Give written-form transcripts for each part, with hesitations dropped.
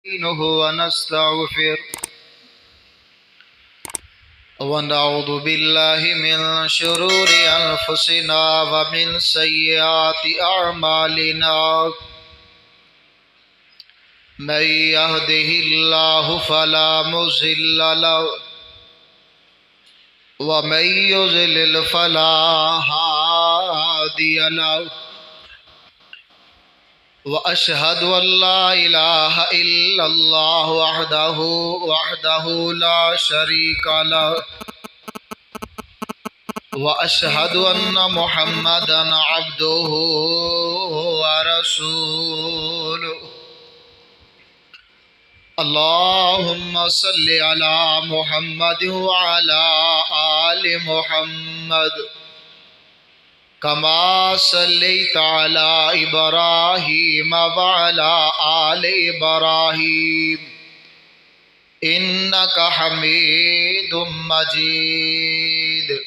ونستغفر ونعوذ بالله من شرور أنفسنا ومن سيئات أعمالنا من يهده الله فلا مضل له ومن يضلل فلا هادي له وأشهد أن لا إله إلا الله وحده لا شريك له وأشهد أن محمدا عبده ورسوله اللهم صل على محمد وعلى آل محمد كما صليت على إبراهيم وعلى آل إبراهيم إنك حميد مجيد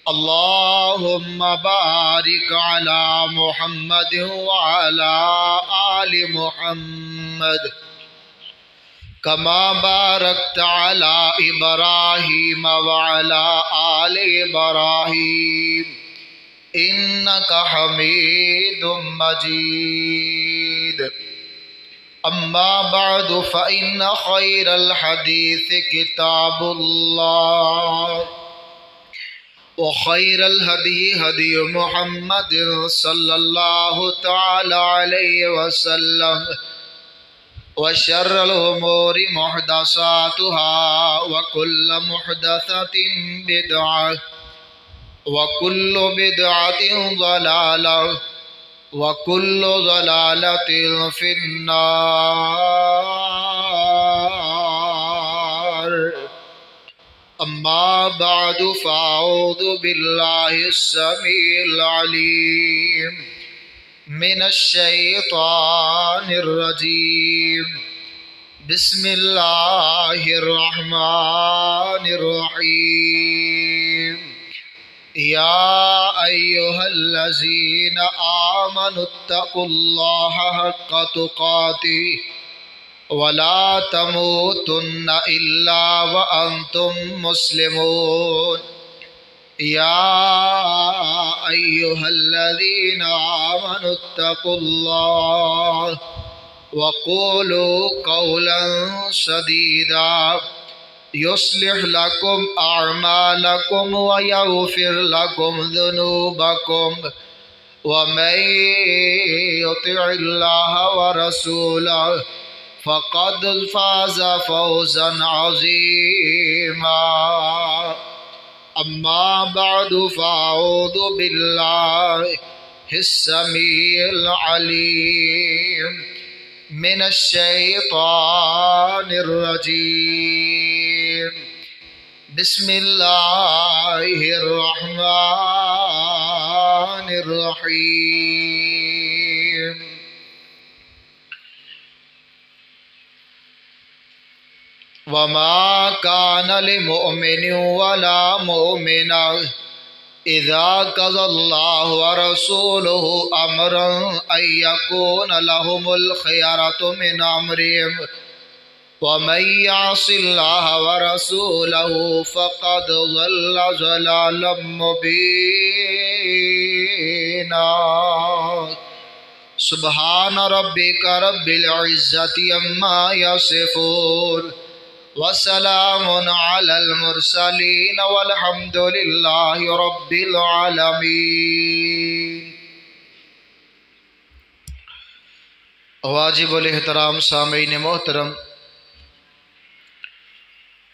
اللهم بارك على محمد وعلى آل محمد كما باركت على إبراهيم وعلى آل إبراهيم إنك حميد مجيد أما بعد فإن خير الحديث كتاب الله وخير الهدي هدي محمد صلى الله تعالى عليه وسلم وشر الأمور محدثاتها وكل محدثة بدعة وكل بدعة ضلالة وكل ضلالة في النار أما بعد فأعوذ بالله السميع العليم من الشيطان الرجيم بسم الله الرحمن الرحيم يا أيها الذين آمنوا اتقوا الله حق تقاته ولا تموتن إلا وأنتم مسلمون يا أيها الذين آمنوا اتقوا الله وقولوا قولا سديدا يصلح لكم أعمالكم ويغفر لكم ذنوبكم ومن يطع الله ورسوله فقد فاز فوزا عظيما أما بعد فأعوذ بالله السميع العليم من الشيطان الرجيم بسم الله الرحمن الرحيم وما كان لمؤمن ولا مؤمنة إذا قضى الله ورسوله أمرا أن يكون لهم الخيرة من أمرهم ومن يعص الله ورسوله فقد ضل ضلالا مبينا سبحان ربك رب العزة عما يصفون وسلام على المرسلين والحمد لله رب العالمين वाजिबुल एहतराम सामीन मोहतरम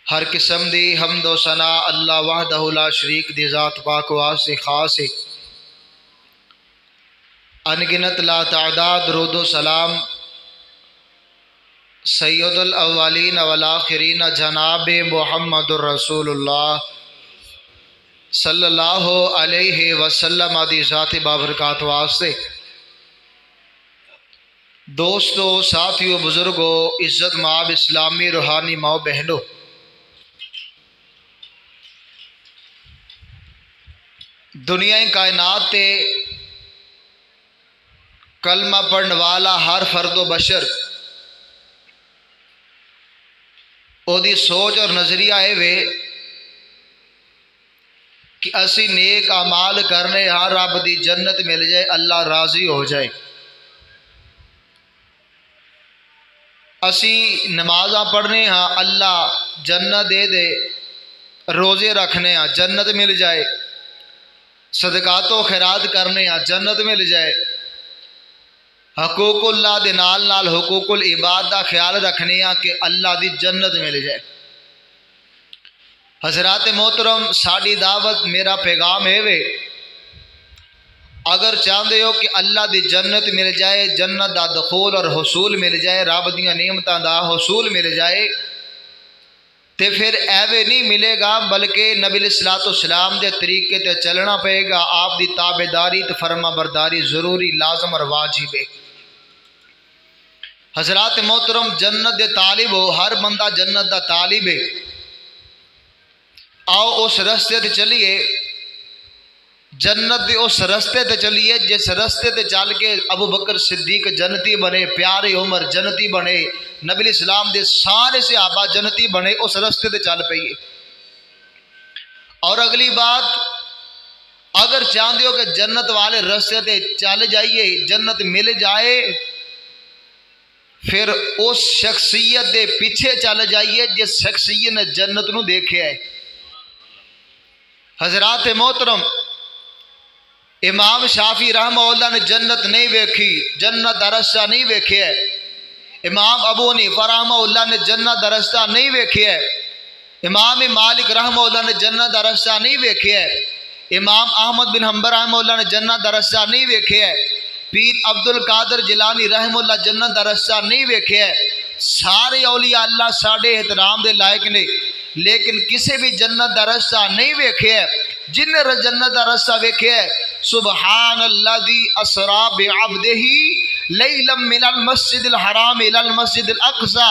हर किस्म दी हम्दो सना अल्लाह वहदहु ला शरीक दी ज़ात पाक वास्ते खास है अनगिनत ला तादाद रुदो सलाम सैयदुल अव्वलीन वल आखिरीन जनाब मुहम्मदुर रसूलुल्लाह सल्लल्लाहु अलैहि वसल्लम दी ज़ात बाबरकात वास्ते दोस्तों साथियों बुजुर्गों इज़्ज़त माब इस्लामी रूहानी माओ बहनों दुनिया कायनात ते कलमा पढ़ने वाला हर फर्दो बशर ओदी सोच और नज़रिया ये वे कि असी नेक अमाल करने हाँ रब दी जन्नत मिल जाए, अल्लाह राजी हो जाए। असी नमाजा पढ़ने हाँ अल्लाह जन्नत दे दे, रोज़े रखने हाँ जन्नत मिल जाए, सदकातो खैरात करने हाँ जन्नत मिल जाए, हकूकुल्लाह दे नाल नाल हुकूकुल इबाद दा ख्याल रखने हाँ कि अल्लाह दी जन्नत मिल जाए। हजरात मोहतरम, साड़ी दावत मेरा पैगाम है वे, अगर चाहते हो कि अल्लाह दी जन्नत मिल जाए, जन्नत दा दखूल और हसूल मिल जाए, रब दियां नेमतां दा हसूल मिल जाए, तो फिर एवे नहीं मिलेगा, बल्कि नबी सलाम के तरीके ते चलना पेगा। आप दी ताबेदारी तो फरमा बरदारी जरूरी लाजम और वाजिब है। हजरात मोहतरम, जन्नत दे तालिब हो, हर बंदा जन्नत दा तालिब है। आओ उस रस्ते ते चलिए, जन्नत दे उस रस्ते ते चलिए जिस रस्ते ते चल के अबू बकर सिद्दीक जन्नती बने, प्यारे उमर जन्नती बने, नबी सलाम दे सारे सहाबा जन्नती बने, उस रस्ते ते चल पइए। और अगली बात, अगर चाहते हो कि जन्नत वाले रस्ते ते चल जाइए, जन्नत मिल जाए, फिर उस शख्सियत दे पीछे चल जाइए जिस शख्सियत ने जन्नत नूं देखा है। हजरात मोहतरम, इमाम शाफी रहमतुल्लाह ने जन्नत नहीं वेखी, जन्नत दा रस्ता नहीं वेख्या। इमाम अबू हनीफा रहमतुल्लाह ने जन्नत दा रस्ता नहीं वेख्या। इमाम मालिक रहमतुल्लाह ने जन्नत दा रस्ता नहीं वेख्या। इमाम अहमद बिन हंबल रहमतुल्लाह ने जन्नत दा रस्ता नहीं वेख्या। पीर अब्दुल कादर जिलानी रहमतुल्लाह जन्नत दा रस्ता नहीं वेख्या। सारे औलिया अल्लाह साढ़े एहतराम दे लायक ने, लेकिन किसी भी जन्नत दा रस्ता नहीं वेख्या। जिन्हें जन्नत दा रस्ता वेख्या, सुबहानल्लाज़ी असरा बिअब्दिही लैलम मिनल मस्जिदिल हराम इलल मस्जिदिल अक़सा।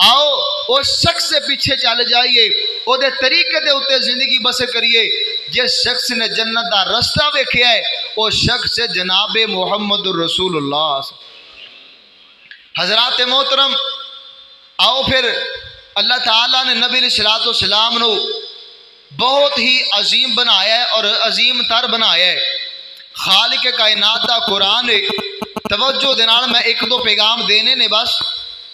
आओ उस शख्स से पीछे चल जाइए, उहदे तरीके दे उत्ते जिंदगी बसर करिए। जिस शख्स ने जन्नत दा रास्ता वेख्या है, वो शख्स है जनाब मुहम्मदुर रसूलुल्लाह। हजरात मोहतरम, आओ फिर अल्लाह ताला ने नबी सलाम नू बहुत ही अजीम बनाया है और अजीम तर बनाया है। खालिक कायनात दा कुरान है। तवज्जो दे नाल मैं एक दो पैगाम देने ने बस,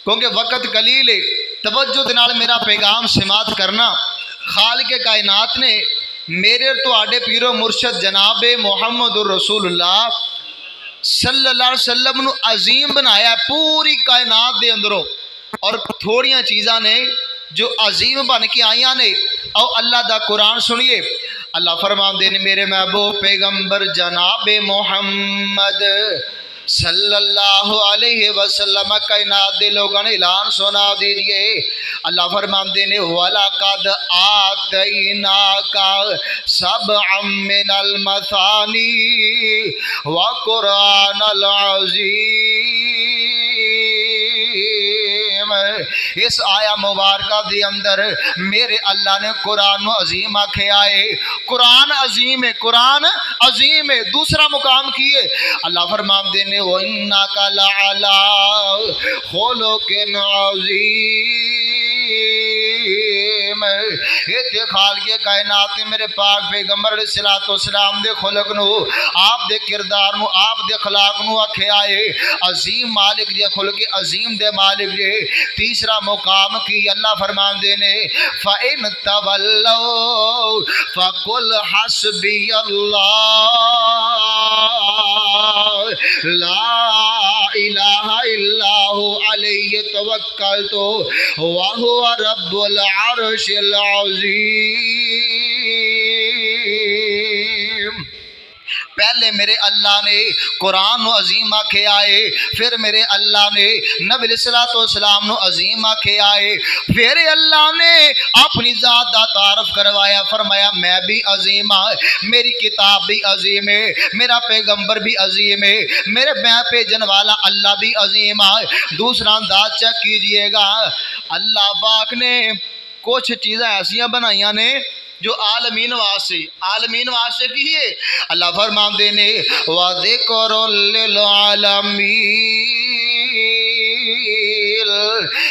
क्योंकि वक़्त कलील है। तवज्जो दे नाल मेरा पैगाम समात करना। खालिक कायनात ने मेरे तुहाडे पीरो मुर्शद जनाब मुहम्मदुर रसूलुल्लाह सल्लल्लाहु अलैहि वसल्लम नू अजीम बनाया पूरी कायनात दे अंदरों। और थोड़ियां चीज़ां ने जो अजीम बन के आईयां ने। आओ अल्लाह दा कुरान सुनिए। अल्लाह फरमाते हैं, मेरे महबूब पैगंबर जनाब मोहम्मद सल्लल्लाहु अलैहि वसल्लम कायनात दे लोगों ने ऐलान सुना दीजिए। अल्लाह फरमाते हैं, वलक़द आतैनाका सबअम मिनल मसानी व कुरानल अज़ीम। इस आया मुबारक के अंदर मेरे अल्लाह ने कुरान अजीम आख्या है। कुरान अजीम है, कुरान अजीम है। दूसरा मुकाम किए अल्लाह फरमाते ने, वो इन्नका लअला खुलुकिन अज़ीम। इत्थे खालिक़े कायनात ने मेरे पाक पैगंबर अलैहिस्सलाम दे खुलक नू, आप दे किरदार नू, आप दे अखलाक नू आख्या है अजीम। मालिक जे खुलके अजीम दे मालिक जे। तीसरा मुकाम की अल्लाह फरमाते ने, फ़इन तवल्लौ फ़कुल हस्बी अल्लाह ला इलाहा इल्लहु अलैहि तवक्कलतु व हुवा रब्बुल अर्शिल अज़ीम। पहले मेरे अल्लाह ने कुरान अजीम आख्या है, फिर मेरे अल्लाह ने नबी सलाम नु अजीम आख्या है, फिर अल्लाह ने अपनी जात दा तारफ करवाया, फरमाया मैं भी अजीम हाँ, मेरी किताब भी अजीम है, मेरा पैगंबर भी अजीम है, मेरे मैं भेजन वाला अल्लाह भी अजीम है। दूसरा अंदाज चेक कीजिएगा, अल्लाह पाक ने कुछ चीज़ें ऐसिया बनाइया ने जो आलमीन वास्ते की है। अल्लाह फरमाते ने, वाज़िक्रुल लिल आलमीन।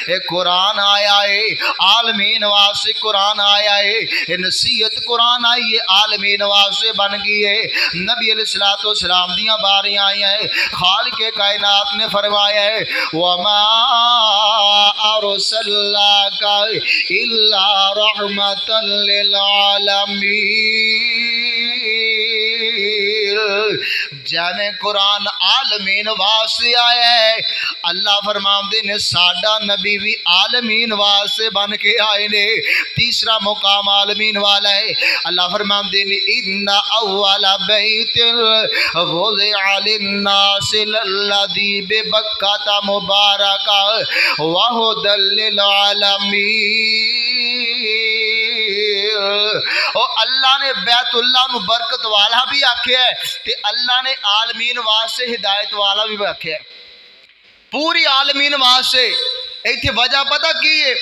ये कुरान आया है आलमीन वास्ते, कुरान आया है ये नसीहत कुरान आई है आलमीन वास्ते बन गई है। नबी अलैहिस्सलाम दियां बारियां आई हैं, खालिक कायनात ने फरमाया है वमा अरसलनाका इल्ला रहमतल लिल आलमीन। जैमें कुरान आलमीन वास्ते आया है, अल्लाह फरमाते ने साडा नबी भी आलमीन वास्ते बन के आए ने। तीसरा मुकाम आलमीन वाला है, अल्लाह फरमाते ने इन्ना अव्वला बैतिल वुज़िअ लिन्नासि लल्लज़ी बिबक्कता मुबारका व हुदल लिल आलमीन। और अल्लाह ने बैतुल्लाह नू बरकत वाला भी आख्या है ते अल्लाह ने आलमीन वास्ते हिदायत वाला भी आख्या है, पूरी आलमीन वास्ते। इत्थे वजह पता की है,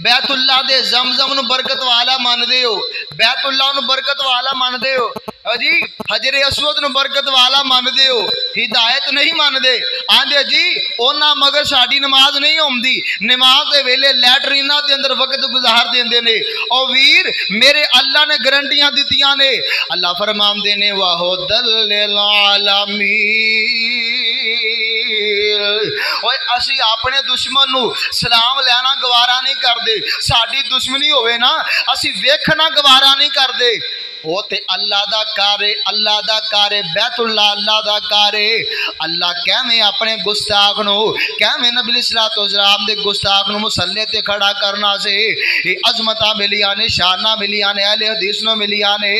बैतुल्लाह दे जमजम नू बरकत वाला मानदे हो, बैतुल्लाह नू बरकत वाला मानदे हो जी, हजरे अस्वद नू बरकत वाला मानदे हो, हिदायत नहीं मानदे। आंदे जी ओना मगर साडी नमाज नहीं आउंदी, नमाज दे वेले लैटरीना दे अंदर वक्त गुजार देंदे ने। ओ वीर मेरे अल्लाह ने गारंटियां दित्तियां ने, अल्लाह फरमांदे ने वहुदल लिल आलमीन। ओए असी अपने दुश्मन नू सलाम लेना गवारा नहीं करते, साडी दुश्मनी होवे ना असी वेखना गवारा नहीं करते। वो ते अल्लाह दा कारे, अल्लाह दा कारे, बैतुल्लाह अल्लाह दा कारे। अल्लाह कैवें अपने गुस्ताख नू, कैवें नबी अलैहिस्सलाम दे गुस्ताख नू मुसल्ले ते खड़ा करना से। ये अजमतां मिलियां ने, शाना मिलियां ने, अहले हदीस नू मिलियां ने।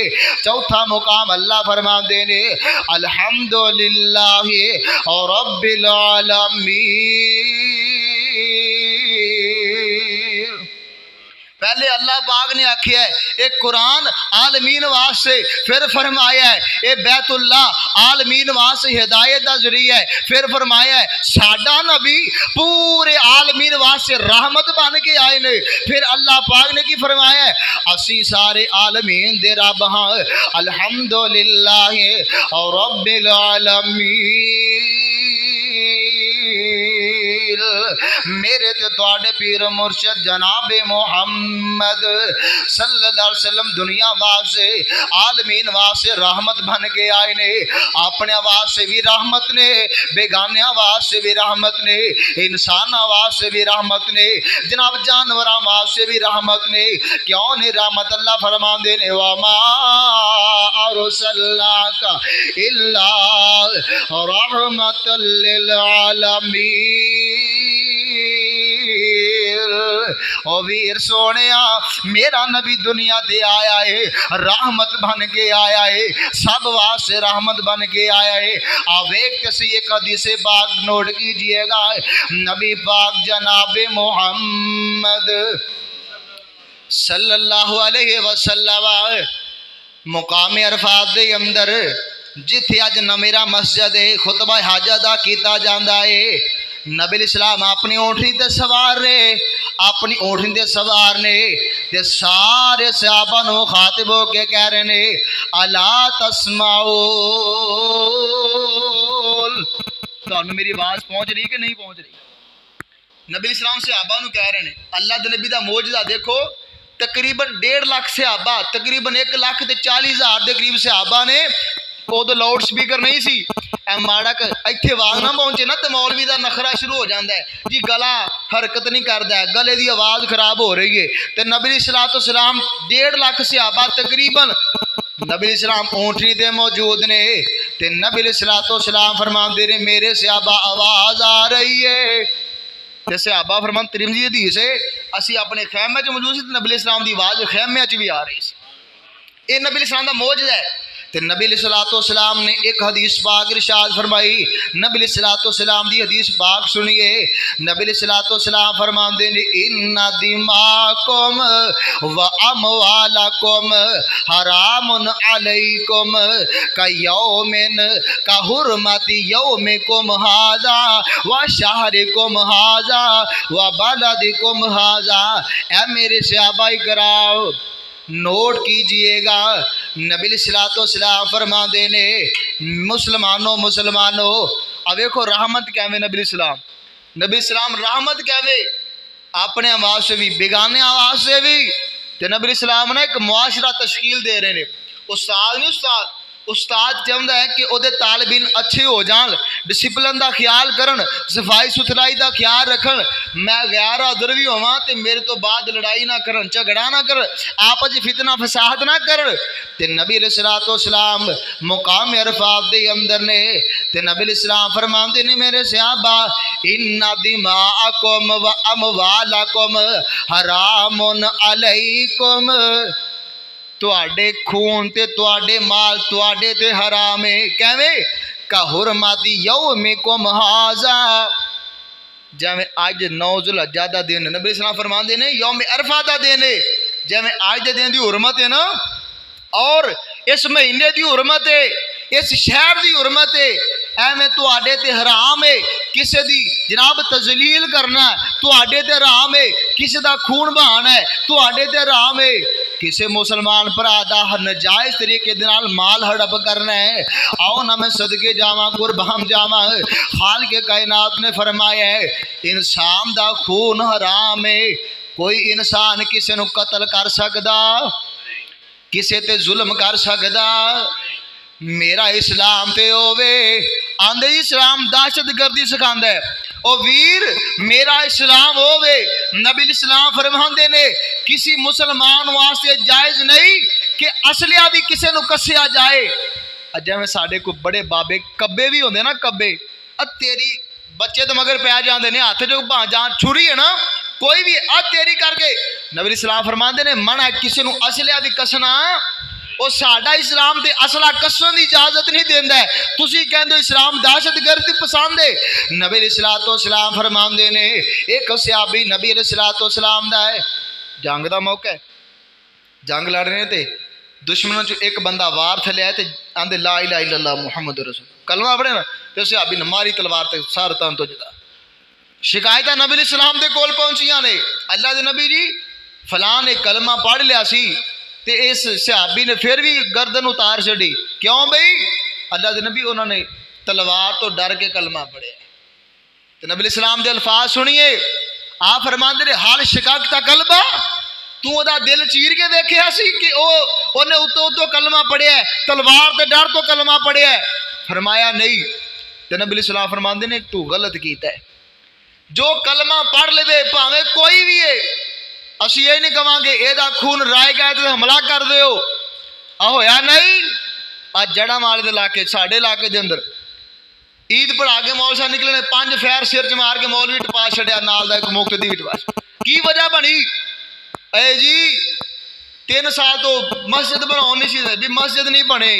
चौथा मुकाम अल्लाह फरमांदे ने अल्हम्दुलिल्लाहि रब्बिल आलमीन। पहले अल्लाह पाक ने आख्या है एक कुरान आलमीन वास्ते, फिर फरमाया है ये बैतुल्लाह आलमीन वास्ते हिदायत का जरिया है, फिर फरमाया है साडा नबी पूरे आलमीन वास्ते रहमत बन के आए ने। फिर अल्लाह पाक ने की फरमाया है असी सारे आलमीन दे रब हाँ, अल्हम्दुलिल्लाह रब्बिल आलमीन। मेरे ते तुहाडे पीर मुर्शद जनाबे मुहम्मद सल्लल्लाहु अलैहि वसल्लम दुनिया वास्ते आलमीन वास्ते रहमत बन के आए ने। अपने वास्ते भी रहमत ने, बेगानिया वास्ते भी रहमत ने, इंसाना वास्ते भी रहमत ने, जनाब जानवरां वास्ते भी रहमत ने। क्यों ने रहमत? अल्लाह फरमांदे ने वमा अरसलनाका इल्ला रहमतल लिल आलमीन। ओ वीर सोनिया मेरा नबी दुनिया ते आया है, रहमत बन के आया है, सब वास्ते रहमत बन के आया है। आप एक किसी एक हदीस पाक नोट कीजिएगा, नबी पाक जनाबे मोहम्मद सल्लल्लाहु अलैहि वसल्लम मुकाम अरफात दे अंदर जिथे अज नमेरा मस्जिद है खुतबा हाजा दा कीता जांदा है, नबी इस्लाम अपनी ऊँटनी ते सवार ने, अपनी ऊँटनी ते सवार ने ते सारे सहाबा नू खातिब हो के कह रहे ने अला तस्माओ। तुहानू मेरी आवाज़ पहुँच रही कि नहीं पहुँच रही? नबी इस्लाम सहाबा नू कह रहे ने, अल्लाह दे नबी दा मौजज़ा देखो, तकरीबन 1.5 लाख सहाबा, तकरीबन 1,40,000 के करीब सहाबा ने। उदो लाउड स्पीकर नहीं सी, माड़ा इत्थे आवाज़ ना पहुँचे ना तो मौलवी का नखरा शुरू हो जाता है जी, गला हरकत नहीं करता है, गले की आवाज़ खराब हो रही है। तो नबी सलाम 1.5 लाख सहाबा तकरीबन नबी सलाम ऊँटनी ते मौजूद ने। ते नबी सलाम फरमाते ने मेरे सहाबा आवाज़ आ रही है, ते सहाबा फरमान तिरमिज़ी हदीस है असी अपने खैमे च मौजूद सी, नबी सलाम की आवाज़ खैमे च भी आ रही सी। ये नबी सलाम का मौजज़ा है। तो नबी सलाम ने एक हदीस पाक इरशाद फरमाई, नबी सलाम दी हदीस पाक सुनिए। नबी सलाम फरमाते ने इन्ना दिमाकुम व अमवालकुम हरामुन अलैकुम का यौमिन का हुरमति यौमिकुम हाजा व शहरिकुम हाजा व बलदिकुम हाजा। ऐ मेरे सहाबाए कराम नोट कीजिएगा, नबी सलाम फरमाते ने मुसलमानों अब देखो रहमत क्या है नबी सलाम, नबी इस्लाम रहमत कहवे अपने वास्ते भी बेगाने वास्ते भी। तो नबी इस्लाम ने एक मुआशरा तश्कील दे रहे हैं। उस्ताद नहीं उस्ताद उस्ताद चाहता है कि वह तालबीन अच्छे हो जान, डिसिपलिन का ख्याल करन, सफाई सुथराई का ख्याल रखन। मैं गैर हाज़र भी होवां ते मेरे तो बाद लड़ाई ना करन, झगड़ा ना कर, आपस फितना फसाद ना कर। ते नबी अलैहिस्सलाम मुकाम अरफात दे अंदर ने ते नबी इस्लाम फरमाते ने मेरे सहाबा इन्ना दिमाअकुम व अमवालकुम हरामुन अलैकुम, तुहाडे खून ते तुहाडे माल तुहाडे ते हराम है। कैवें का हुरमती यौमिकुम हाज़ा, जिवें अज 9 ज़ुल्हज्जा दा दिन नबी सल्लल्लाहु अलैहि वसल्लम फरमांदे ने यौम अरफा दा दिन है, जिवें अज दे दिन दी हुरमत है ना, और इस महीने की हुरमत है, इस शहर की हुरमत है, एवें तुहाडे ते हराम है किसी दी जनाब तजलील करना, तुहाडे ते हराम है किसी दा खून बहाना है, तुहाडे ते हराम है किसी मुसलमान भरा दा नजायज़ तरीके दे नाल माल हड़प करना है। आओ ना मैं सदके जावा कुर्बान जावा। खालिक़ कायनात ने फरमाया है इंसान दा खून हराम है, कोई इंसान किसी नूं कत्ल कर सकदा, किसी ते जुल्म कर सकदा। मेरा इस्लाम ते होवे आंदे इस्लाम दहशत गर्दी सिखांदा है, ओ वीर मेरा इस्लाम होवे। नबी इस्लाम फरमांदे ने किसी मुसलमान वास्ते जायज़ नहीं कि असलिया भी किसी नूं कसिया जाए। जिवें साडे को बड़े बाबे कब्बे भी होंदे ना, कब्बे तेरी बच्चे तो मगर पै जाते हैं, हथ जो भां जान छुरी है ना कोई भी तेरी करके। नबी इस्लाम फरमांदे ने मना किसी नूं असलिया भी कसना, और साडा इस्लाम ते असला कसन की इजाजत नहीं देंदा है। तुसी कहंदे हो इस्लाम दहशतगर्दी पसंद है। नबी अलैहिस्सलाम फरमांदे ने एक सहाबी नबी अलैहिस्सलाम दा है, जंग का मौका है, जंग लड़ रहे थे, दुश्मनों चो एक बंदा वार थले है, आंदे ला इलाहा इल्लल्लाह मुहम्मद रसूल कलमा पढ़े ना, तो सहाबी ने मारी तलवार ते सार तन तो जुदा। शिकायत नबी अलैहिस्सलाम दे कोल पहुंचियां ने, अल्लाह दे नबी जी फलां ने कलमा पढ़ लिया सी ते इस सहाबी ने फिर भी गर्दन उतार छड़ी, क्यों बई? अल्लाह के नबी उन्होंने तलवार तो डर के कलमा पढ़िया। तो नबी इस्लाम के अल्फाज सुनिए, आप फरमाते ने हाल शिकाक ता कलबा, तू ओदा दिल चीर के देखिया सी कि ओने उतो उतो कलमा पढ़िया, तलवार ते डर तो कलमा पढ़िया? फरमाया नहीं। तो नबी इस्लाम फरमाते ने तू गलत कीता है, जो कलमा पढ़ ले भावें कोई भी है, असी ये नहीं कहांगे एदा खून राय गए तो हमला कर दो, होया नहीं। अज जड़ा वाले इलाके साढ़े इलाके के अंदर ईद पढ़ा के मौल साहब निकले 5 फैर सिर च मार के मौल भी टपा छड़िया, नाल दा एक मुक्त दी भी टपा। की वजह बनी? ए जी 3 साल तो मस्जिद बनाओ नहीं सी भी, मस्जिद नहीं बने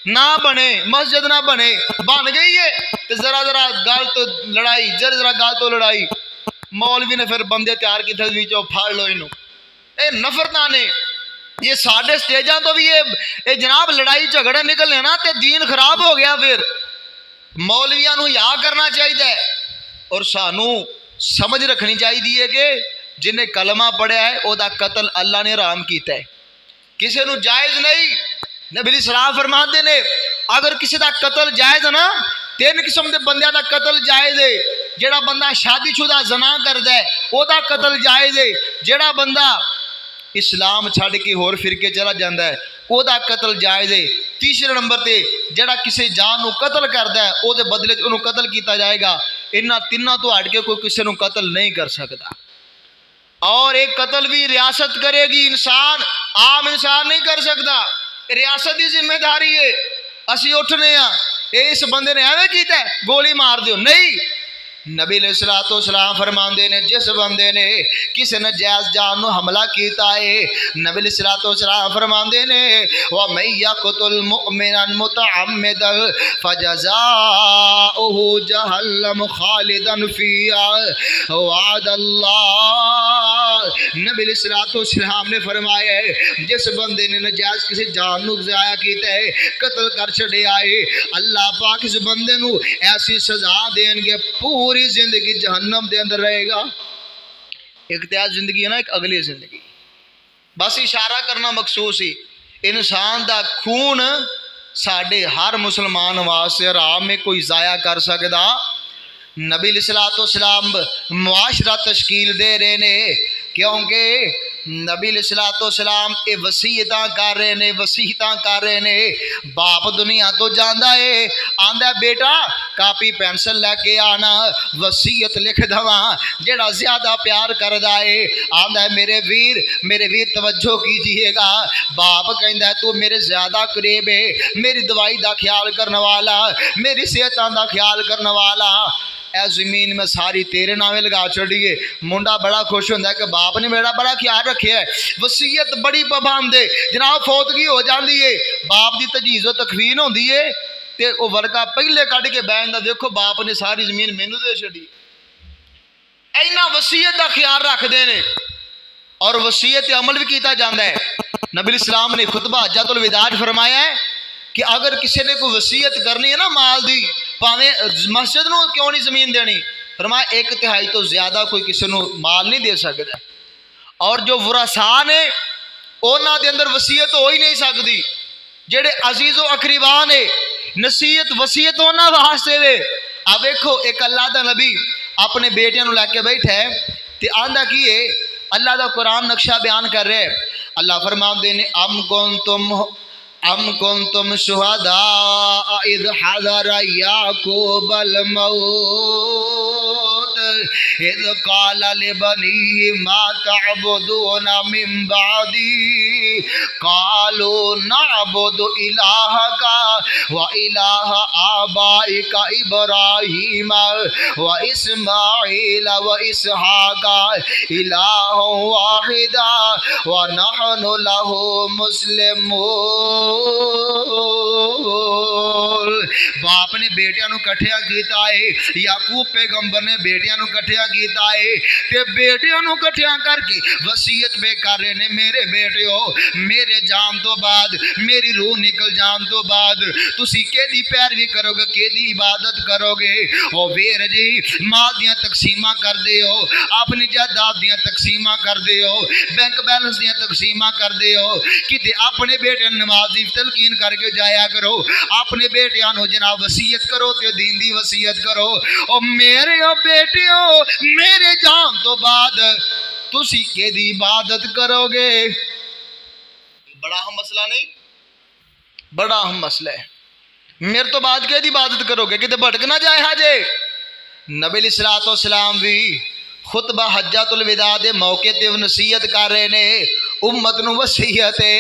ना बने, मस्जिद ना बने, बन गई है तो जरा जरा गल तो लड़ाई, जरा जरा गल तो लड़ाई। मौलवी ने फिर बंदे तैयार किए, फाड़ लो इनू, ये नफरत ने ये साढ़े स्टेजा तो भी ये जनाब लड़ाई झगड़े निकलने ना तो दीन खराब हो गया। फिर मौलविया या करना चाहिए और सानू समझ रखनी चाहिए कि जिन्हें कलमा पढ़िया है वह कतल अल्लाह ने हराम किया है, किसी को जायज़ नहीं। नबी इस्लाम फरमाते ने अगर किसी का कतल जायज़ है ना, 3 किस्म के बंदों का कतल जायज़ है। जेड़ा बंदा शादीशुदा जना करता है वह कतल जायज़ है, जेड़ा बंदा इस्लाम छड़ के होर फिरके चला जाता है वह कतल जायज़ है। तीसरे नंबर पर जेड़ा किसी जान को कतल करता है वो बदले उन्होंने कतल किया जाएगा। इन्होंने तीनों तो हट के कोई किसी को कतल नहीं कर सकता। और एक कतल भी रियासत करेगी, इंसान आम इंसान नहीं कर सकता, रियासत की जिम्मेदारी है। असी उठने इस बंदे ने एवं किया गोली मार दो, नहीं। नबी अलैहिस्सलाम फरमाते ने जिस बंदे ने किसी ने जायज़ जान हमला किया है, नबी अलैहिस्सलाम फरमाते ने व मैं यक़तुल मुमिनन मुतअम्मिदन फजज़ाउहु जहन्नम खालिदन फीहा वअदल्लाह। नबी अलैहिस्सलाम ने फरमाया है जिस बंदे ने नजायज़ किसी जान को ज़ाया किया है, कतल कर छड़िया है, अल्लाह पाक इस बंदे को ऐसी सज़ा देंगे पूरी जिंदगी जहन्नम के अंदर रहेगा। एक तो जिंदगी है ना, एक अगली जिंदगी। बस इशारा करना मखसूस ही, इंसान का खून साढ़े हर मुसलमान वास्ते हराम में कोई जाया कर सकता नबी अलैहिस्सलाम मुआशरा तश्कील दे रहे ने, क्योंकि नबी अलैहिस्सलाम ये वसीयतां कर रहे ने, वसीयतां कर रहे ने। बाप दुनिया तो जांदा है, आंदा बेटा कापी पेंसिल लैके आना, वसीयत लिख दवा। जेड़ा ज्यादा प्यार करदा है आंदा है मेरे वीर तवज्जो कीजिएगा। बाप कहंदा तू मेरे ज्यादा करीब है, मेरी दवाई का ख्याल करने वाला, मेरी सेहतां का ख्याल करने वाला, ए जमीन में सारी तेरे नामे लगा छड़िए। मुंडा बड़ा खुश होंदा है कि बाप ने मेरा बड़ा ख्याल रखिया है। वसीयत बड़ी पाबंद है जनाब, फौतगी हो जाती है, बाप की तजीज़ो तकवीन होती है तो वह वर्का पहले कढ़ के बहन देखो बाप ने सारी जमीन मैनू दे छड़ी। इन्ना वसीयत का ख्याल रखते हैं और वसीयत अमल भी किया जाता है। नबी इस्लाम ने खुतबा हज्जतुल विदा फरमाया है कि अगर किसी ने कोई वसीयत करनी है ना माल की, भावें मस्जिद को क्यों नहीं जमीन देनी, फरमाया 1/3 तो ज्यादा कोई किसी को माल नहीं दे सकता। और जो वरासा ने उन्होंने दे अंदर वसीयत हो ही नहीं सकती। जेडे अजीज़ो अकरीबा ने नसीहत वसीयत उन्होंने वास्ते वे। अब देखो एक अल्लाह का नबी अपने बेटियां को लैके बैठा है तो आंदा की है, अल्लाह का कुरान नक्शा बयान कर रहे हैं। अल्लाह फरमाते ने अम कुंतुम शुहदा इज़ हज़र याक़ूबल मौत इज़ क़ाल लिबनीहि मा तअबुदून मिन बअदी क़ालू नअबुदु इलाहका व इलाह आबाइका इब्राहीम व इस्माईल व इसहाका इलाहन वाहिदा व नहनु लहू मुस्लिमून। बाप ने बेटियां कट्ठिया किया है, याकूब पैगंबर ने बेटियां कट्ठिया किया है ते बेटियां कट्ठिया करके वसीयत पे कर रहे ने, मेरे बेटियो मेरे जान तो बाद, मेरी रूह निकल जान तो बाद तुसी केदी पैरवी करोगे, केदी इबादत करोगे। ओ वीर जी माल दियां तकसीमा करदे हो, अपनी जायदाद दियां तकसीमा करदे हो, बैंक बैलेंस दियां तकसीमा करदे हो, किते अपने बेटे नमाज दी तलकीन करके जाया करो, अपने बेटियां नु जनाब वसीयत करो ते दीन दी वसीयत करो। ओ मेरे बेटियो मेरे जान तो बाद तुसी केदी इबादत करोगे। बड़ा अहम मसला नहीं, बड़ा अहम मसला है। मेरे तो बाद केदी इबादत करोगे, किते भटक ना जाए हाजे। नबी अलैहिस्सलाम भी खुतबा हज्जतुल विदा दे मौके ते नसीहत कर रहे ने, उम्मत नूं वसीयत है।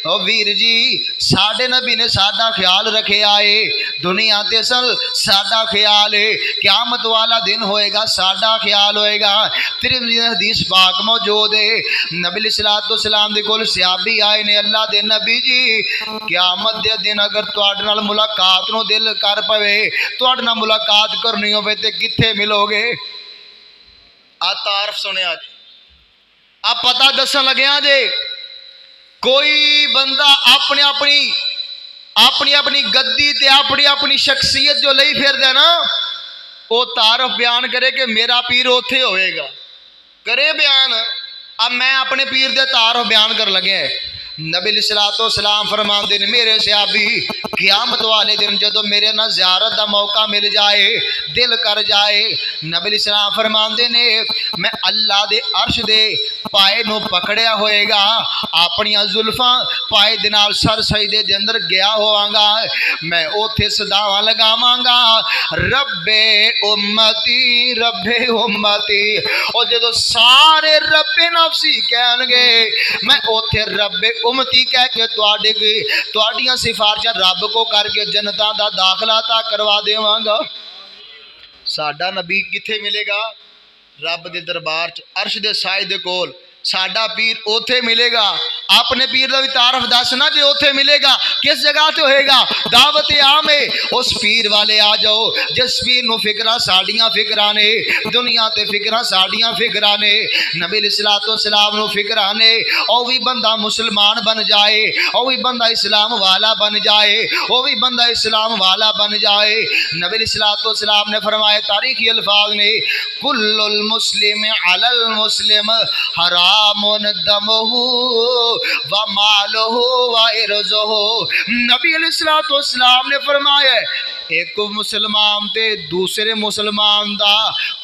और वीर जी साडे नबी ने साडा ख्याल रखे आए, दुनिया ते सल साडा ख्याल है, क़यामत वाला दिन होएगा साडा ख्याल होएगा। तिरमिज़ी हदीस पाक मौजूद है, नबी अलैहिस्सलाम दे कोल सहाबी आए ने, अल्लाह दे नबी जी क़यामत दे दिन अगर तुहाडे नाल मुलाकात नूं दिल कर पवे, तुहाडे नाल मुलाकात करनी होवे ते कित्थे मिलोगे। आ तारफ सुने आज आ पता दसन लग्या जे, कोई बंदा अपनी अपनी गद्दी ते अपनी अपनी शख्सियत जो लई फिरदा ना, वो तारफ बयान करे कि मेरा पीर उत्थे होएगा, करे बयान। अब मैं अपने पीर दे तारफ बयान कर लगे। नबी अलैहिस्सलाम फरमाते ने, मेरे सहाबी क़यामत वाले दिन जदों मेरे ना ज़ियारत का मौका मिल जाए, दिल कर जाए, नबी अलैहिस्सलाम फरमाते ने मैं अल्लाह दे अर्श दे पाए नूं पकड़िया होएगा, अपनियां जुल्फां पाए दे नाल सर सजदे दे अंदर गया होवांगा, मैं ओथे सदावां लगावांगा रब्बे उम्मती रब्बे उम्मती। और जदों सारे रब्बे नफ्सी कहणगे, मैं ओथे रब्बे उम्मती कह के तुहाडियां सिफारिशां रब को करके जनता दा दाखला ता करवा देवांगा। साडा नबी किथे मिलेगा? रब दे दरबार च, अर्श दे साए दे कोल। साडा पीर ओथे मिलेगा। अपने पीर का भी तारफ दसना जे ओथे मिलेगा, किस जगह ते होएगा? दावत आम है, उस पीर वाले आ जाओ जिस पीर नूं फिक्रा साडियां फिक्रा ने, दुनिया ते फिक्रा साडियां फिक्रा ने, नबी अलैहिस्सलाम नूं फिक्रा ने। ओ भी बंदा मुसलमान बन जाए, ओ भी बंदा इस्लाम वाला बन जाए, ओ भी बंदा इस्लाम वाला बन जाए। नबी अलैहिस्सलाम ने फरमाया तारीखी अल्फाज ने, कुल्लुल मुस्लिम अलल मुस्लिम हरामुन दमहु व मालहो व इरज़हो। नबी अलैहिस्सलाम ने फरमाया एक मुसलमान ते दूसरे मुसलमान दा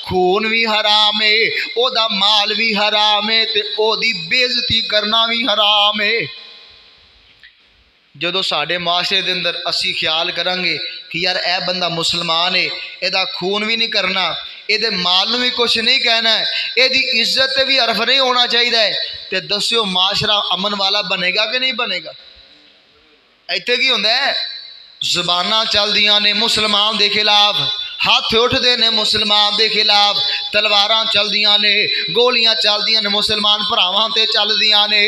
खून भी हराम है, ओदा माल भी हराम है, ते ओदी बेइज्जती करना भी हराम है। जो साढ़े माशरे के अंदर असी ख्याल करांगे कि यार यह बंदा मुसलमान है, यदा खून भी नहीं करना, ये माल में भी कुछ नहीं कहना है, यदी इज्जत भी हरफ नहीं होना चाहिए, तो दस्यो माशरा अमन वाला बनेगा कि नहीं बनेगा? इत्थे की हुंदा है, ज़ुबानां चलदियां ने मुसलमान के खिलाफ, हाथ उठते ने मुसलमान के खिलाफ, तलवारां चलदियां ने, गोलियां चलदियां ने, मुसलमान भरावां ते चलदियां ने,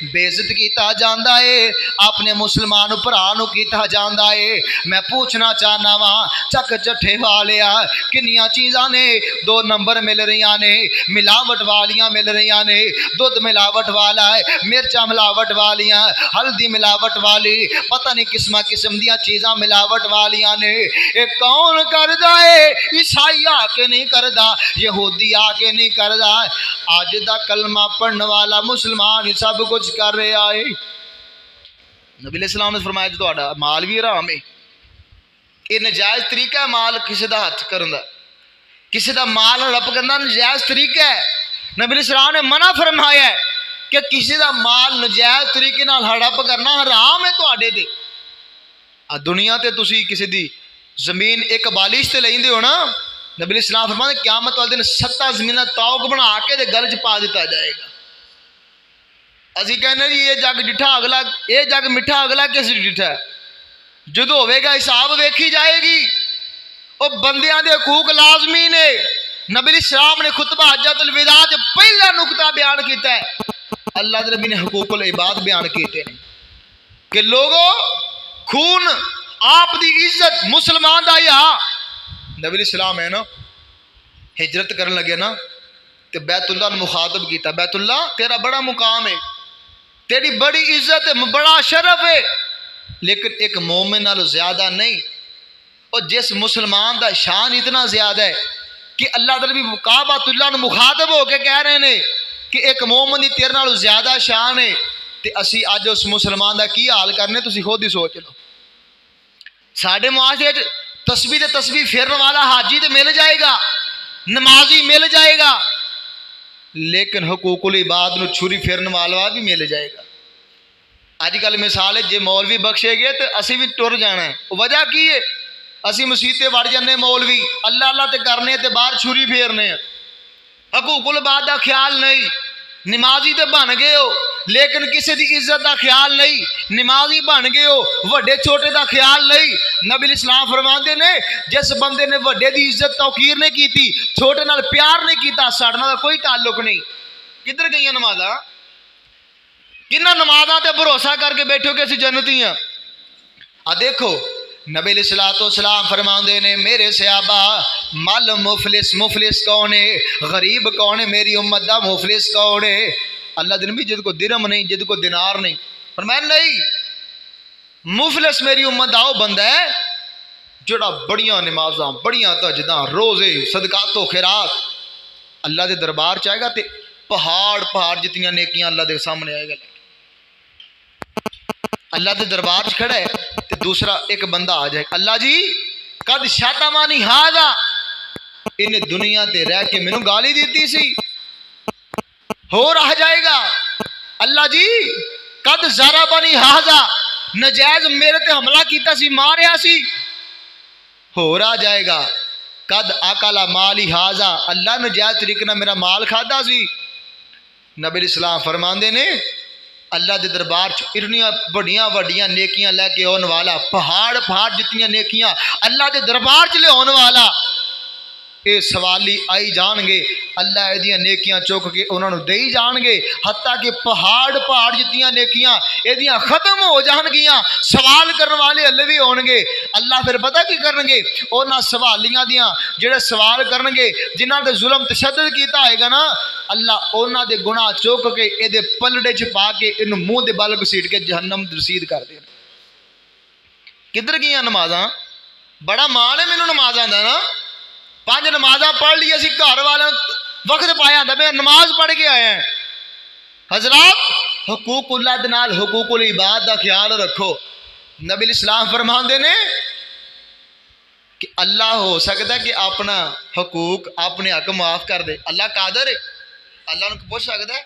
बेइज्जत किया जाता है, अपने मुसलमान भरा नूं किया जाता है। मैं पूछना चाहना वा चक चट्ठे वालिया किन्नियां चीज़ां ने 2 नंबर मिल रही ने, मिलावट वालियां मिल रही ने, दुध मिलावट वाला है, मिर्चा मिलावट वालियां, हल्दी मिलावट वाली, पता नहीं किस्म किस्म दियां चीज़ां मिलावट वालियां ने। ये कौन करदा है? ईसाई आके नहीं करदा, यहूदी आके नहीं करदा, अज दा कलमा पढ़ने वाला मुसलमान ही सब कुछ कर रहा है। नबी अलैहिस्सलाम ने फरमाया जो तुहाडा माल भी हराम है, ये नजायज़ तरीका है माल किसी का हथ करन दा, किसी का माल हड़प करना नजायज़ तरीका है। नबी अलैहिस्सलाम ने मना फरमाया है कि किसी का माल नजायज़ तरीके नाल हड़प करना हराम है तुहाडे ते। दुनिया ते तुसी किसी दी जमीन एक बालिश से लेंदे हो ना, नबी अलैहिस्सलाम फरमाते क़यामत वाले दिन 7 ज़मीन तौक बना के ते गल च पा दिता जाएगा। असी कहने जी ये जग डिठा अगला, ये जग मिठा अगला किस डिठा है? जो होगा हिसाब वेखी जाएगी। और बंदियां दे हकूक लाजमी ने। नबी अलैहिस्सलाम ने खुतबा हज्जतुल विदा च पहला नुकता बयान किया है, अल्लाह दे नबी ने हकूकुल इबाद बयान किए हैं कि लोगों खून आप दी इज्जत मुसलमान दा या। नबी अलैहिस्सलाम है ना हिजरत करन लगे ना तो बैतुल्लाह मुखातब किया, बैतुल्लाह तेरा बड़ा मुकाम है, तेरी बड़ी इज्जत है, बड़ा शरफ है, लेकिन एक मोमिन नालों ज्यादा नहीं। और जिस मुसलमान का शान इतना ज्यादा है कि अल्लाह दे नबी काबतुल्लाह मुखातब होकर कह रहे हैं कि एक मोमिन की तेरे नालों ज्यादा शान है, तो असी अज उस मुसलमान का की हाल करने तुसी खुद ही सोच लो। साढ़े मुआशरे तस्बीह तस्बीह फेरन वाला हाजी तो मिल जाएगा, नमाजी मिल जाएगा, लेकिन हुकूकुल इबाद नूं छुरी फेरन वाला भी मिल जाएगा। अजकल मिसाल है जे मौलवी बख्शे गए तो असी भी टुर जाना है। वजह की है? असी मसीते वड़ जाने, मौलवी अल्लाह अल्लाह तो करने ते बाहर छुरी फेरने, हुकूकुल इबाद का ख्याल नहीं। नमाजी तो बन गए हो लेकिन किसी की इज्जत का ख्याल नहीं, नमाजी बन गए हो वड्डे छोटे का ख्याल नहीं। नबी अलैहिस्सलाम फरमाते ने जिस बंदे ने वड्डे की इज्जत तौकीर नहीं की, छोटे नाल प्यार नहीं किया, साडे नाल कोई ताल्लुक नहीं। किधर गई नमाजा? किन्ना नमाजा ते भरोसा करके बैठो कि असीं जन्नती हाँ। आ देखो नबी अलैहिस्सलाम फरमाते ने मेरे सहाबा मल मुफलिस, मुफलिस कौन है, गरीब कौन है, मेरी उम्मत दा मुफलिस कौन है? अल्लाह दे नबी जिद को दिरहम नहीं, जिद को दिनार नहीं, पर मैं नहीं, मुफलिस मेरी उम्मत दा बंदा है जोड़ा बड़ियां नमाज़ां, बड़ियां तहज्जुदां, रोज़े, सदकातो खैरात अल्लाह के दरबार च आएगा तो पहाड़ पहाड़ जितनियां नेकियां अल्लाह के सामने आएगा। अल्लाह के दरबार च खड़ा है तो दूसरा एक बंदा आ जाए, अल्लाह जी कद शातामानी हाजा, इन्हें दुनिया ते रह के मैनू गाली दी सी, हो रह जाएगा। अल्लाह जी कद ज़रा बनी हाजा, नजायज मेरे ते हमला किया सी, मारिया सी, हो रहा जाएगा। कद अकाला माली हाजा, अल्लाह नजायज तरीके ना मेरा माल खादा सी। नबी अलैहिस्सलाम फरमाते ने अल्लाह के दरबार च इतनियां बड़ियां वड्डियां नेकियां लैके आने वाला, पहाड़ पहाड़ जितनियां नेकियां अल्लाह के दरबार च लियाने वाला, ये सवाली आई जाएंगे, अल्लाह ये नेकियां चुक के उन्होंने दे जाएंगे, हत्ता कि पहाड़ पहाड़ जितनियां नेकियां ये खत्म हो जाएगियां, सवाल करने वाले हले भी होंगे। अल्लाह फिर पता की करनगे, उन्होंने सवालियां दियां जेड़े सवाल करनगे, जिन्हों ने जुल्म तशद्दुद किया होगा ना, अल्लाह उन्होंने गुनाह चुक के ये पलड़े च पा के इन मूँह के बल घसीट के जहन्नम रसीद कर दे। किधर गई नमाजा? बड़ा मान है मैनू नमाजा का ना, 5 नमाजा पढ़ ली, असी घर वाले वक्त पाया मैं नमाज पढ़ के आया। हजरात हुकूकुल्लाह दे नाल हुकूकुल इबाद का ख्याल रखो। नबी इस्लाम फरमाते ने कि अल्लाह हो सकता है कि अपना हकूक अपने हक माफ कर दे। अल्लाह कादर है, अल्लाह को पूछ सकता है,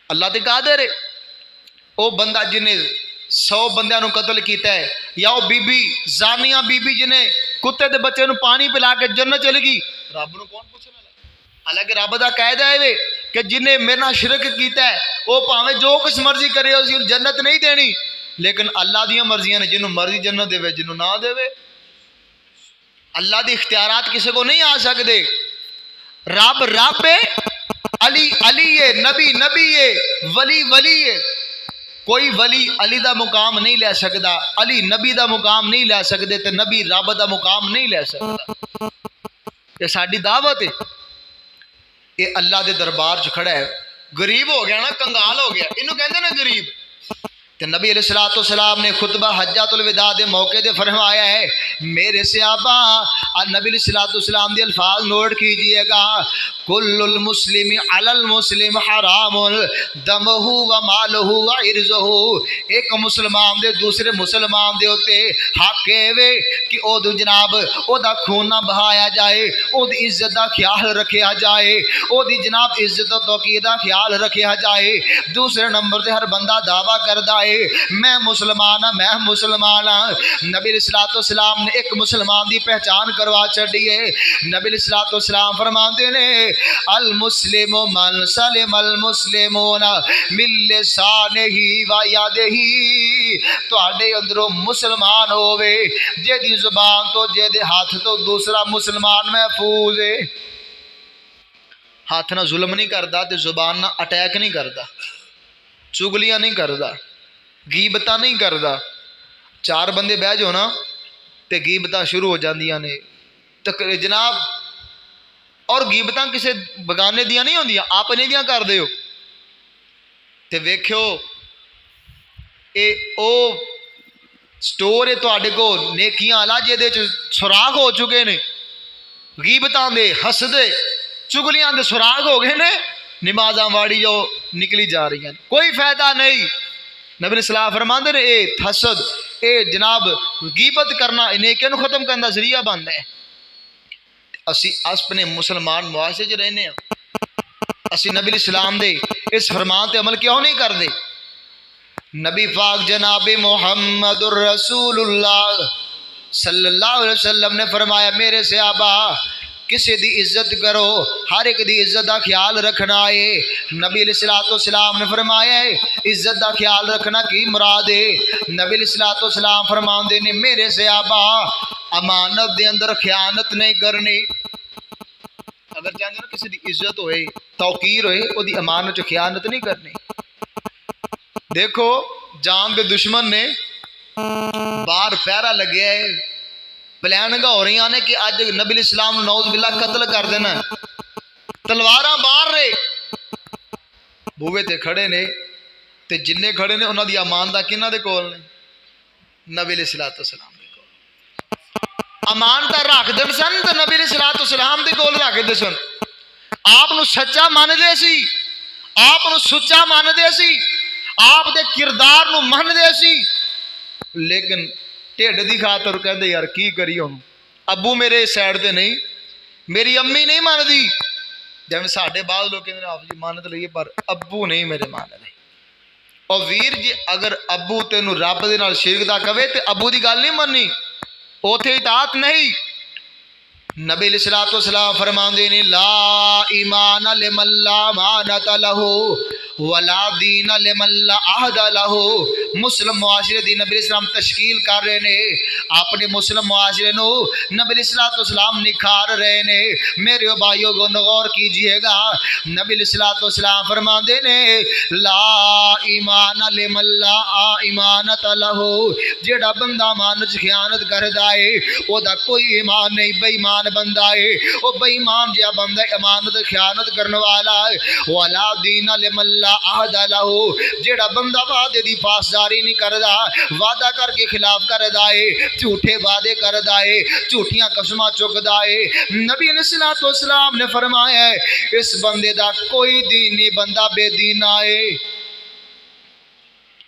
अल्लाह तो कादर है। वो बंदा जिन्हें 100 बंदियां कतल किया है, या वो बीबी जानिया बीबी जिन्हें कुत्ते के बच्चे को पानी पिला के जन्नत चली गई, रब को कौन पूछने वाला। हालांकि रब का कायदा है कि जिन्हें मेरे नाल शिरक किया है वो भावें जो कुछ मर्जी करे उसे जन्नत नहीं देनी, लेकिन अल्लाह दी मर्जियां ने, जिन्होंने मर्जी जन्नत देवे जिन्होंने ना देवे। अल्लाह के इख्तियारात किसी को नहीं आ सकते। रब रब है, अली अली है, नबी नबी है, वली वली है। कोई वली अली का मुकाम नहीं ले सकता, अली नबी का मुकाम नहीं ले सकते, तो नबी रब का मुकाम नहीं ले सकता। ये साडी दावत है। ये अल्लाह के दरबार च खड़ा है, गरीब हो गया ना, कंगाल हो गया, इनू कहते ना गरीब। तो नबी अलैहिस्सलाम ने खुतबा हज्जातुल विदा के मौके पर फरमाया है, मेरे सहाबा नबी अलैहिस्सलाम के अल्फाज नोट कीजिएगा, कुल्लुल मुस्लिम अलल मुस्लिम हरामुल दमहु व मालहु व इर्ज़हु। एक मुसलमान दे दूसरे मुसलमान दे उत्ते हक है कि ओदू जनाब ओदा खून ना बहाया जाए, ओदी इज्जत का ख्याल रखा जाए, ओदी जनाब इज्जत तौकीर का ख्याल रखा जाए। दूसरे नंबर से हर बंदा दावा करता है मैं मुसलमान हाँ, मैं मुसलमान हाँ। नबी अलैहिस्सलाम ने एक मुसलमान की पहचान करवा छड़ी है। नबी अलैहिस्सलाम फरमाते ने अल मुस्लिम मन सलिम अल मुस्लिमूना मिन लिसानिही व यदिही। तुहाडे अंदरों मुसलमान होवे जेदी जुबान तो जेदे हाथ तो दूसरा मुसलमान महफूज है। हाथ ना जुल्म नहीं करता, तो जुबान ना अटैक नहीं करता, चुगलियां नहीं करता, गीबता नहीं करता। 4 बंदे बह जाओ ना तो गीबता शुरू हो जांदियां ने तो जनाब, और गीबता किसी बगाने दियां नहीं होंदियां, अपने दियां कर दो। तो वेख्यो ये ओ स्टोर है तुहाडे कोल नेकियां वाला जिहदे च सुराख हो चुके ने, गीबतां दे हसदे चुगलियां दे सुराख हो गए ने, नमाज़ां वाड़ी जो निकली जा रही हैं, कोई फायदा नहीं। नबी अलैहिस्सलाम फरमाते ने ये हसद ये जनाब गीबत करना नेकियां नूं खत्म करने का जरिया बनता है। असी अपने मुसलमान मुआशरे च रहने, असी नबी अलैहिस्सलाम दे इस फरमान ते अमल क्यों नहीं करते। नबी पाक जनाब मुहम्मदुर रसूलुल्लाह सल्लल्लाहु अलैहि वसल्लम ने फरमाया, मेरे सहाबा किसी की इज्जत करो, हर एक की इज्जत का ख्याल रखना है। नबी अलैहिस्सलाम ने फरमाया है इज्जत का ख्याल रखना की मुराद है। नबी अलैहिस्सलाम फरमाते ने मेरे सहाबा अमानत के अंदर ख्यानत नहीं करनी। अगर चाहते ना किसी की इज्जत होए तौकीर होए, उसकी अमानत च ख्यानत नहीं करनी। देखो जान के दुश्मन ने बाहर पहरा लगे है, प्लैनिंग हो रही ने कि अज नबी इस्लाम नौज बिल्ला कतल कर देना, तलवार बाहर ने बूहे ते खड़े ने, ते जिन्ने खड़े ने उन्होंने अमानत किन्हां दे कोल ने, नबी अलैहिस्सलाम दे कोल। अमानत रख दे सन तो नबी अलैहिस्सलाम दे कोल रखते सन। आप नूं सच्चा मानदे सी, आप नूं सुच्चा मानदे सी, आप दे किरदार नूं मनदे सी, लेकिन ढिड की खातर कहते यार की करिए हुण, अबू मेरे साइड ते नहीं, मेरी अम्मी नहीं मानती, जिवें साडे बाद लोग कहते आप जी मानत लईए पर अबू नहीं मेरे मानदे। और वीर जी अगर अबू तेनू रब दे नाल शिरक दा कवे ते अबू की गल नहीं मननी, उथे इताअत नहीं। नबी अलैहिस्सलाम फरमांदे ने ला ईमान लिमन ला मानत लहू वला दीन लिमन ला अहद लहू। मुस्लिम मुआशरे दी नबी अलैहिस्सलाम तशकील कर रहे ने, अपने मुस्लिम मुआशरे नू नबी अलैहिस्सलाम निखार रहे ने। मेरे भाइयों को गौर कीजिएगा, नबी अलैहिस्सलाम फरमाते ने ला ईमान लिमन ला ईमानत लहू। जेड़ा बंदा मान च खयानत करदा है ओदा कोई ईमान नहीं, बेईमान बंदा है। वो बेईमान जिहा बंदा इमानत खयानत करने वाला है। वला दीन लिमन ला अहद लहू। जेड़ा बंदा वादे दी पासदारी नहीं करदा, वादा करके खिलाफ करदा है, झूठे वादे करदा है, झूठियां कसमां चुकदा है। नबी अलैहिस्सलाम ने फरमाया है इस बंदे दा कोई दीन नहीं, बंदा बेदीना है।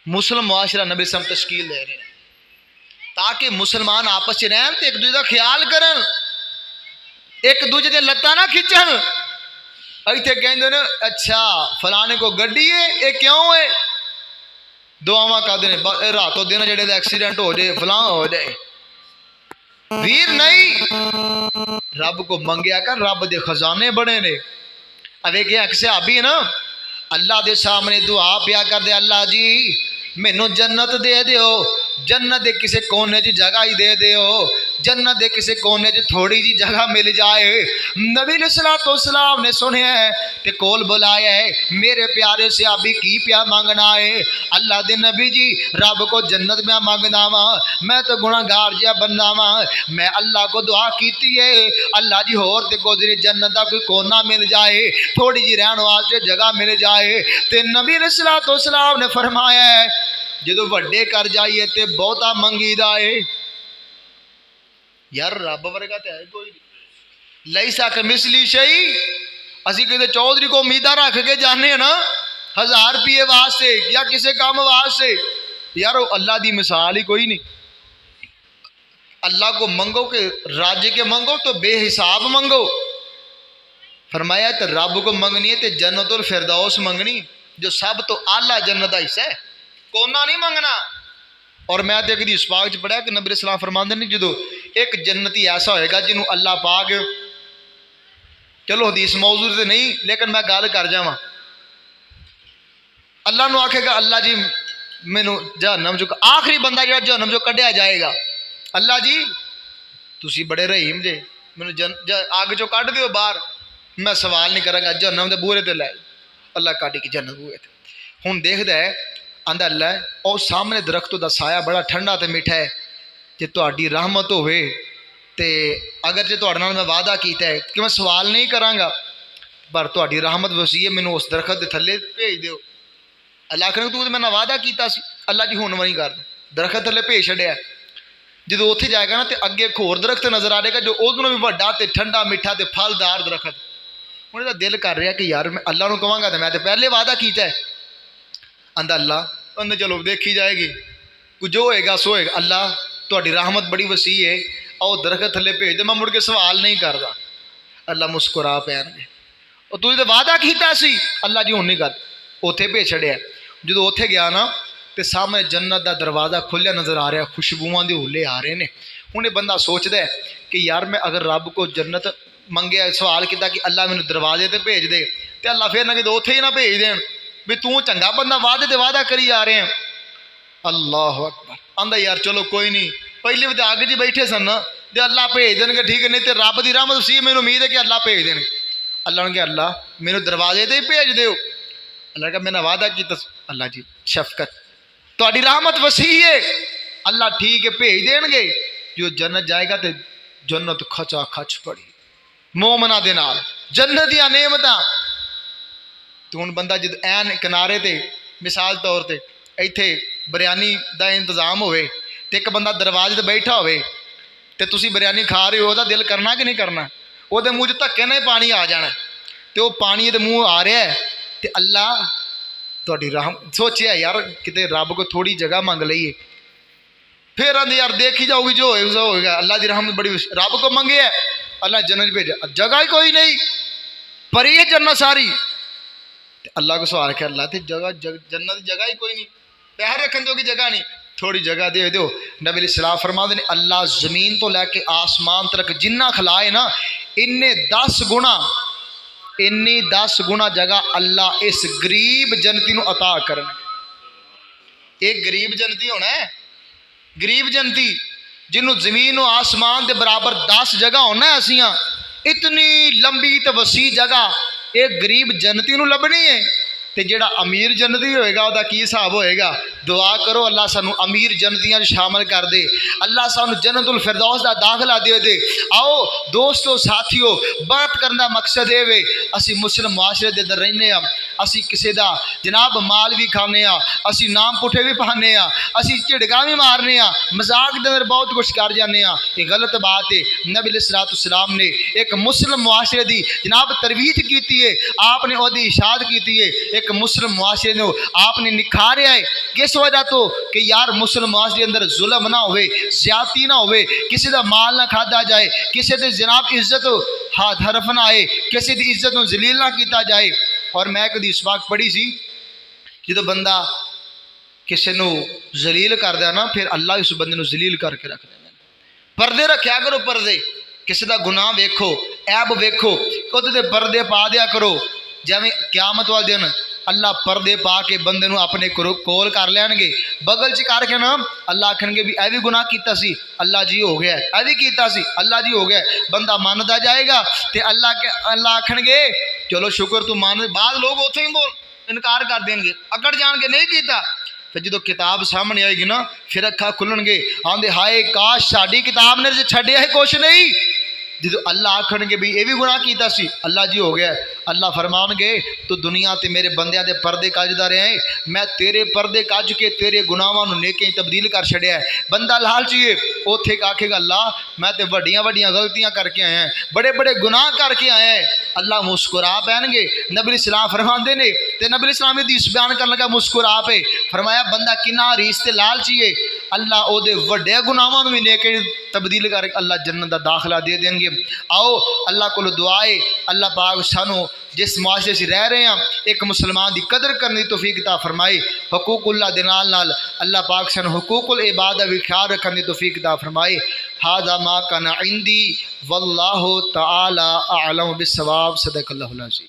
मुस्लिम मुआशरा नबी सम तश्कील दे रहे हैं ताकि मुसलमान आपस च रहन ते एक दूजे का ख्याल करन, एक दूजे दे लत्तां ना खिंचन। इत्थे कहंदे ने अच्छा फलाने को गड्डी है, ये क्यों है? दुआवां करदे ने रातों दिन जेड़े दा एक्सीडेंट हो जाए फलां हो जाए। वीर नहीं, रब को मंगया कर, रब दे खजाने बड़े ने। अवे क्या एक सहाबी है ना, अल्लाह दे सामने दुआ पिया कर दे, अल्लाह जी मैनू जन्नत दे दियो, जन्नत दे किसी कोने च जगह ही दे दियो, जन्नत दे किसी कोने च थोड़ी जी जगह मिल जाए। नबी अलैहिस्सलाम ने सुनिया है ते कोल बुलाया है, मेरे प्यारे सहाबी की प्या मांगना है? अल्लाह दे नबी जी रब को जन्नत में मांगना वा, मैं तो गुनाहगार जिहा बंदा वा, मैं अल्लाह को दुआ कीती है अल्लाह जी होर ते कोई जन्नत का कोई कोना मिल जाए, थोड़ी जी रहने वास्ते जगह मिल जाए। ते नबी अलैहिस्सलाम ने फरमाया है जो वड्डे कर जाइए तो बहुता मंगीदा है। यार रब वर्गा तो है कोई नहीं, लई सक मिसली शई। असी किसी चौधरी को उम्मीदा रख के जाने ना 1000 रुपये वास्ते या किसी काम वास्ते, यार वो अल्लाह की मिसाल ही कोई नहीं। अल्लाह को मंगो के राज्य के मंगो तो बेहिसाब मंगो। फरमाया तो रब को मंगनी है तो जन्नतुल फिरदौस मंगनी, जो सब तो आला जन्नत का हिस्सा है, कोना नहीं मंगना। और मैं तो एक हदीस पाक च पढ़ा कि नबी सलाम फरमाते हैं जो एक जन्नती ऐसा होएगा जिन्होंने अल्लाह पाक, चलो हदीस मौजूद तो नहीं लेकिन मैं गल कर जावा, अल्लाह नू आखेगा अल्लाह जी मैनू जहन्नम चो, आखिरी बंदा जो जहन्नम चो कढ़िया जाएगा, अल्लाह जी तुसी बड़े रहीम जे, मैनू अग चो कढ़ दियो बाहर, मैं सवाल नहीं करांगा, जहन्नम के बूहे ते लै अल्लाह कढ़ के जन्नत बूहे ते। हुण देखदा है आंदा अल्लाह और सामने दरख्तों का साया बड़ा ठंडा तो मीठा है, जे तुहाडी रहमत होवे ते अगर जे तुहाडे नाल मैं वादा कीता है कि मैं सवाल नहीं करांगा, पर तुहाडी रहमत वसी है, मैनू उस दरख्त के थल्ले भेज दिओ। अल्लाह आखना तू तो मैंने वादा किया सी, अल्लाह जी हुण वही कर, दरख्त थल्ले भेज छड्या। जो उत्थे जाएगा ना तो अगे एक होर दरख्त नज़र आ जाएगा जो उधरों भी वड्डा ते ठंडा मीठा ते फलदार दरख्त। हुण इहदा दिल कर रहा कि यार मैं अल्लाह नू कहांगा तो मैं तो पहले वादा किया है। आंदा अल्लाह कहते चलो देखी जाएगी, कुछ जो होएगा सो होएगा, अल्लाह तुहाडी रहमत बड़ी वसी है, आओ दरख्त थल्ले भेज दे, मैं मुड़ के सवाल नहीं करदा। अल्लाह मुस्कुरा पैणगे, और तू तो वादा किया सी, अल्लाह जी हुण नहीं कर, उत्थे भेज छड्या। जो उत्थे गया ना तो सामने जन्नत का दरवाज़ा खुलिया नज़र आ रहा, खुशबूआं के हुले आ रहे हैं। हुण ये बंदा सोचता है कि यार मैं अगर रब को जन्नत मंगया, सवाल किया कि अल्लाह मैनू दरवाजे ते भेज दे, तो अल्लाह फिर ना कि उत्थे ही ना भेज देन भी तू चंगा बंदा वादे ते वादा करी आ रहे हैं। अल्लाह अकबर। आंदा यार चलो कोई नहीं, पहले भी तो अग च बैठे सन तो अल्लाह भेज देंगे, ठीक है, नहीं तो रब की रहमत सी, मैनू उम्मीद है कि अल्लाह भेज देंगे। अल्लाह ने कहा अल्लाह मैनू दरवाजे ते ही भेज दो। अल्लाह का मैंने वादा किया, अल्लाह जी शफकत तुहाडी रहमत वसी है, अल्लाह ठीक है भेज देंगे। जो जन्नत जाएगा तो जन्नत खचा खच पड़ी मोमना दे नाल, जन्नत दियां नेमतां। तो हुण बंदा जद ऐन किनारे ते मिसाल तौर पर इत्थे बिरयानी का इंतजाम होवे ते एक बंदा दरवाजे ते बैठा होवे ते तुसी बिरयानी खा रहे हो, ओहदा दिल करना कि नहीं करना? ओहदे मूँह च धक्के नाल पानी आ जाना, तो वह पानी दे मूँह आ रहा है तो अल्लाह तुहाडी रहम सोचिया यार किते रब को थोड़ी जगह मंग लईए, फिर आंदे यार देखी जाओगी जो होएगा, अल्लाह की रहमत बड़ी, रब को मंगे है अल्लाह जन्नत भेजा, जगह ही कोई नहीं, परी है जन्नत सारी। अल्लाह को सवाल किया अल्लाह तो जन्नत जगह ही कोई नहीं, पैर रखने जोगी जगह नहीं, थोड़ी जगह दे दो। नबी सलाम फरमाते हैं अल्लाह जमीन तो लैके आसमान तक जिन्ना खिलाए ना, इन्ने 10 गुणा, इन्नी 10 गुणा जगह अल्लाह इस गरीब जनती को अता करनगे। एक गरीब जनती होना है, गरीब जनती जिन्हों जमीन और आसमान के बराबर 10 जगह होना है, असियां इतनी लंबी तो वसी जगह एक गरीब जनती को लभनी है। तो जेड़ा अमीर जनती होएगा वह की हिसाब होएगा? दुआ करो अल्लाह सानू अमीर जनतियां शामिल कर दे, अल्लाह सानू जन्नतुल फिरदौस का दाखला दे दे। आओ दोस्तों साथियों, बात करने का मकसद ये वे असी मुस्लिम मुआशरे के अंदर रहने, असी किसी का जनाब माल भी खाने असी नाम पुठे भी पाने असी झिड़का भी मारने मजाक के अंदर बहुत कुछ कर जाने ये गलत बात है। नबी अलैहिस्सलाम ने एक मुस्लिम मुआशरे की जनाब तरवीज की है, आपने ओदी इशाद की है। एक मुस्लिम मुआशरे को आपने निखारिया है किस वजह तो कि यार मुस्लिम मुआशरे अंदर जुल्म ना होवे, ज्यादती ना होवे, किसी का माल ना खादा जाए, किसी की जनाब इज्जत हाथ हरफ ना आए, किसी की इज्जत को जलील ना किया जाए। और मैं कभी इस बात पढ़ी सी जो बंदा किसी को जलील करता ना फिर अल्लाह उस बंदे को जलील करके रख देंगे। परदे रखा करो, परदे किसी का गुनाह वेखो, ऐब वेखो, उहदे परदे पा दिया करो। जिवें क्यामत वाले दिन अल्लाह परदे पा के बंदे नूं अपने कोल कर लैणगे, बगल च करके ना अल्लाह आखणगे भी यह भी गुनाह कीता सी, अल्लाह जी हो गया, यह भी कीता सी, अल्लाह जी हो गया। बंदा मनदा जाएगा तो अल्लाह आखणगे चलो शुक्र तू मान। बाद लोग उत्थे ही बोल इनकार कर देंगे, अकड़ जाणगे नहीं कीता। फिर जो किताब सामने आएगी ना फिर अखा खुलणगे, आंदे हाय काश साडी किताब ने छड्डिया है कुछ नहीं। जो अल्लाह आखणगे भी ये भी गुनाह कीता सी, अल्लाह जी हो गया। अल्लाह फरमानगे तू दुनिया ते मेरे बंदियां दे परदे कजदा रहा है, मैं तेरे परदे कज के तेरे गुनाहां नूं नेकी तब्दील कर छड़िया है। बंदा लालचीए उथे आखेगा अल्लाह मैं तो वड्डियां वड्डियां गलतियां करके आया हैं, बड़े बड़े गुनाह करके आया है। अल्लाह मुस्कुरा पैनगे। नबी सलाम फरमाते ने ते नबी सलाम दी इस बयान करने लगा मुस्कुरा पे फरमाया बंदा किन्ना रीस ते लालचीए, अल्लाह ओदे वड्डे गुनाहां नूं भी नेकी तब्दील कर अल्लाह जन्नत दा दाखला दे देंगे। आओ अल्लाह को दुआए अल्लाह पाक सानू जिस मुआशरे से रह रहे हैं एक मुसलमान की कदर करने की तौफीक अता फरमाए। हुकूकुल्लाह दे नाल अल्लाह पाक सानू हुकूकुल इबाद दा भी ख्याल रखने की तौफीक अता फरमाए। हाज़ा मा काना इंदी वल्लाहु तआला अअलम बिस्सवाब। सदक़ल्लाहुल अज़ीम।